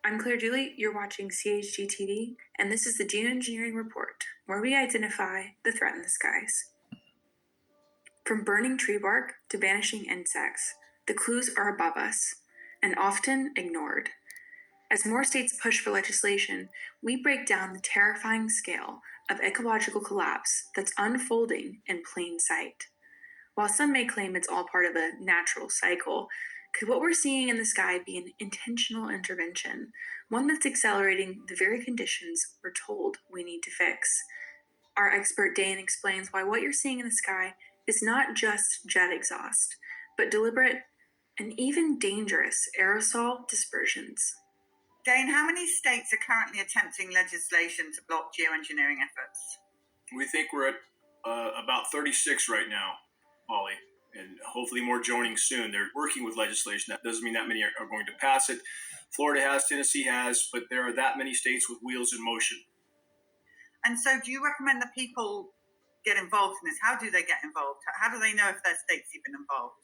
I'm Claire Dooley. You're watching CHG TV, and this is the Geoengineering Report, where we identify the threat in the skies. From burning tree bark to vanishing insects, the clues are above us, and often ignored. As more states push for legislation, we break down the terrifying scale of ecological collapse that's unfolding in plain sight. While some may claim it's all part of a natural cycle, could what we're seeing in the sky be an intentional intervention, one that's accelerating the very conditions we're told we need to fix? Our expert Dane explains why what you're seeing in the sky is not just jet exhaust, but deliberate and even dangerous aerosol dispersions. Dane, how many states are currently attempting legislation to block geoengineering efforts? We think we're at about 36 right now, Polly, and hopefully more joining soon. They're working with legislation. That doesn't mean that many are going to pass it. Florida has, Tennessee has, but there are that many states with wheels in motion. And so do you recommend that people get involved in this? How do they get involved? How do they know if their state's even involved?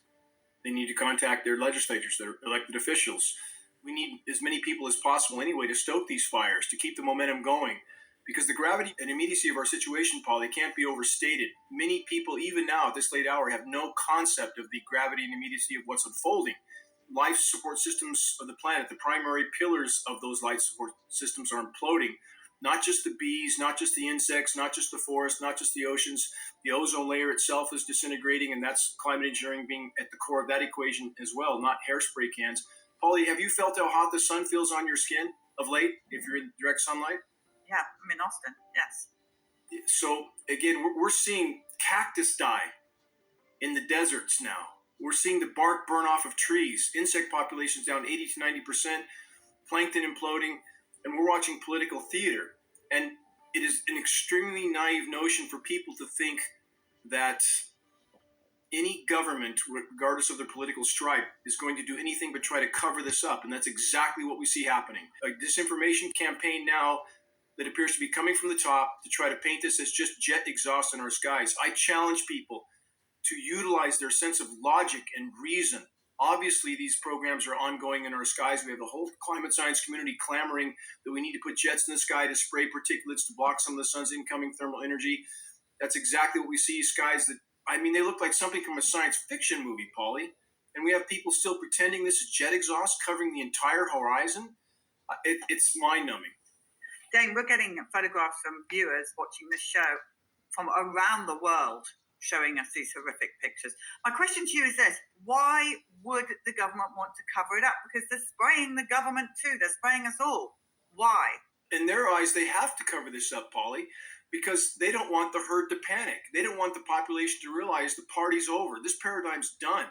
They need to contact their legislators, their elected officials. We need as many people as possible anyway to stoke these fires, to keep the momentum going. Because the gravity and immediacy of our situation, Polly, can't be overstated. Many people, even now at this late hour, have no concept of the gravity and immediacy of what's unfolding. Life support systems of the planet, the primary pillars of those life support systems are imploding. Not just the bees, not just the insects, not just the forest, not just the oceans. The ozone layer itself is disintegrating, and that's climate engineering being at the core of that equation as well, not hairspray cans. Polly, have you felt how hot the sun feels on your skin of late if you're in direct sunlight? Yeah, I'm in Austin, yes. So, again, we're seeing cactus die in the deserts now. We're seeing the bark burn off of trees, insect populations down 80 to 90%, plankton imploding, and we're watching political theater. And it is an extremely naive notion for people to think that any government, regardless of their political stripe, is going to do anything but try to cover this up. And that's exactly what we see happening. A disinformation campaign now that appears to be coming from the top to try to paint this as just jet exhaust in our skies. I challenge people to utilize their sense of logic and reason. Obviously, these programs are ongoing in our skies. We have the whole climate science community clamoring that we need to put jets in the sky to spray particulates to block some of the sun's incoming thermal energy. That's exactly what we see, skies that, they look like something from a science fiction movie, Polly. And we have people still pretending this is jet exhaust covering the entire horizon. It's mind-numbing. Dane, we're getting photographs from viewers watching this show from around the world showing us these horrific pictures. My question to you is this: why would the government want to cover it up? Because they're spraying the government too. They're spraying us all. Why? In their eyes, they have to cover this up, Polly, because they don't want the herd to panic. They don't want the population to realize the party's over. This paradigm's done.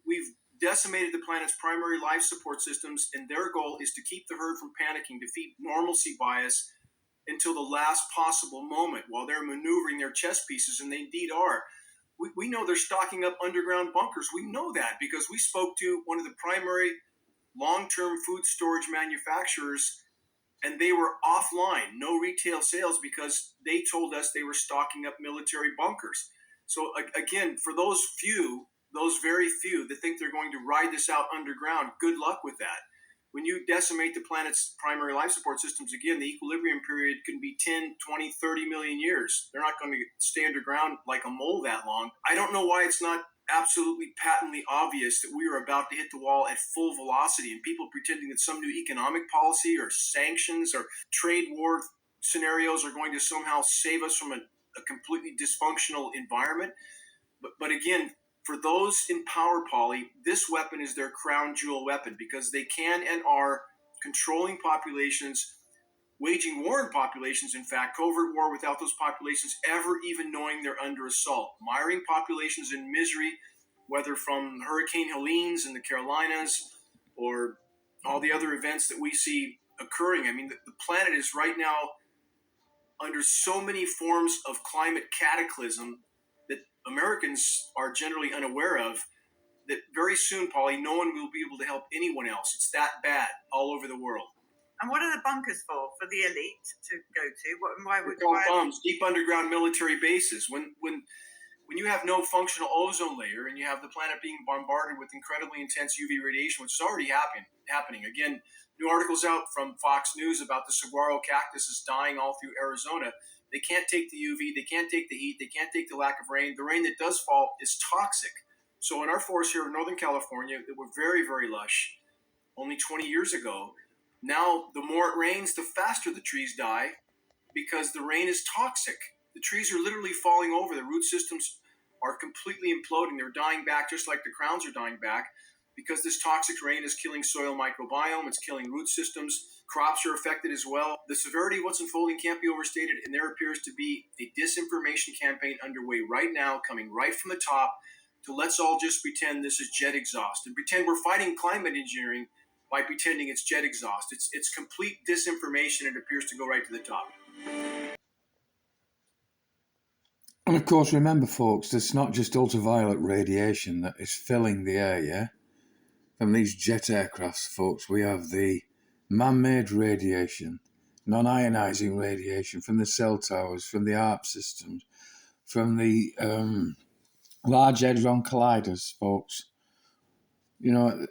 We've decimated the planet's primary life support systems, and their goal is to keep the herd from panicking, to feed normalcy bias until the last possible moment while they're maneuvering their chess pieces, and they indeed are. We know they're stocking up underground bunkers. We know that because we spoke to one of the primary long-term food storage manufacturers, and they were offline, no retail sales, because they told us they were stocking up military bunkers. So again, for those very few that think they're going to ride this out underground, good luck with that. When you decimate the planet's primary life support systems, again, the equilibrium period can be 10, 20, 30 million years. They're not going to stay underground like a mole that long. I don't know why it's not absolutely patently obvious that we are about to hit the wall at full velocity, and people pretending that some new economic policy or sanctions or trade war scenarios are going to somehow save us from a completely dysfunctional environment. But again, for those in power, Polly, this weapon is their crown jewel weapon because they can and are controlling populations, waging war on populations, in fact, covert war without those populations ever even knowing they're under assault, miring populations in misery, whether from Hurricane Helene's in the Carolinas or all the other events that we see occurring. The planet is right now under so many forms of climate cataclysm that Americans are generally unaware of, that very soon, Polly, no one will be able to help anyone else. It's that bad all over the world. And what are the bunkers for? For the elite to go to? Why would bombs, deep underground military bases. When when you have no functional ozone layer and you have the planet being bombarded with incredibly intense UV radiation, which is already happening. Again, new articles out from Fox News about the saguaro cactuses dying all through Arizona. They can't take the UV, they can't take the heat, they can't take the lack of rain. The rain that does fall is toxic. So in our forests here in Northern California, that were very, very lush only 20 years ago, now the more it rains, the faster the trees die because the rain is toxic. The trees are literally falling over. The root systems are completely imploding. They're dying back just like the crowns are dying back because this toxic rain is killing soil microbiome. It's killing root systems. Crops are affected as well. The severity of what's unfolding can't be overstated, and there appears to be a disinformation campaign underway right now, coming right from the top, to let's all just pretend this is jet exhaust and pretend we're fighting climate engineering by pretending it's jet exhaust. It's complete disinformation. It appears to go right to the top. And of course, remember, folks, it's not just ultraviolet radiation that is filling the air, yeah? From these jet aircrafts, folks, we have the man-made radiation, non-ionizing radiation from the cell towers, from the ARP systems, from the Large Hadron Colliders, folks. You know,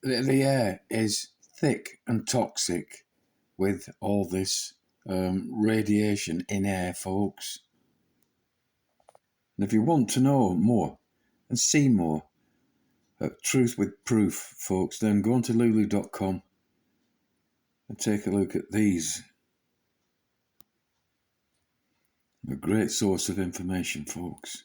the air is thick and toxic with all this radiation in air, folks. And if you want to know more and see more truth with proof, folks, then go on to lulu.com and take a look at these. A great source of information, folks.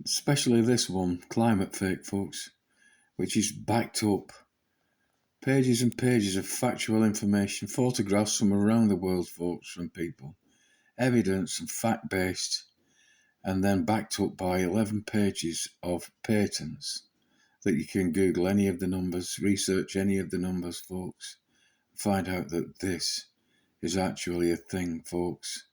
Especially this one, Climate Fake, folks, which is backed up. Pages and pages of factual information, photographs from around the world, folks, from people. Evidence and fact-based, and then backed up by 11 pages of patents that you can Google any of the numbers, research any of the numbers, folks. Find out that this is actually a thing, folks.